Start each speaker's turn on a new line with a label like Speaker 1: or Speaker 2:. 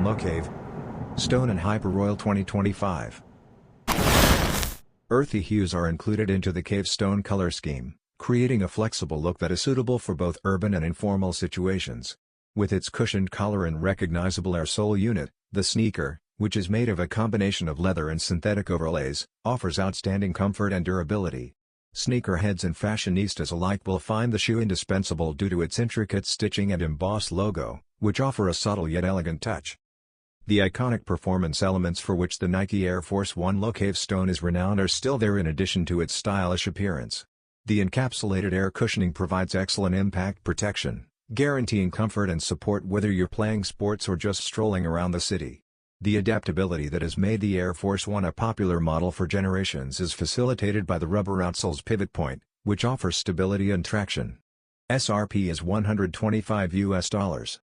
Speaker 1: Low Cave Stone and Hyper Royal 2025. Earthy hues are included into the cave stone color scheme, creating a flexible look that is suitable for both urban and informal situations. With its cushioned collar and recognizable outsole unit, the sneaker, which is made of a combination of leather and synthetic overlays, offers outstanding comfort and durability. Sneakerheads and fashionistas alike will find the shoe indispensable due to its intricate stitching and embossed logo, which offer a subtle yet elegant touch. The iconic performance elements for which the Nike Air Force 1 Low Cave Stone is renowned are still there in addition to its stylish appearance. The encapsulated air cushioning provides excellent impact protection, guaranteeing comfort and support whether you're playing sports or just strolling around the city. The adaptability that has made the Air Force 1 a popular model for generations is facilitated by the rubber outsole's pivot point, which offers stability and traction. SRP is $125.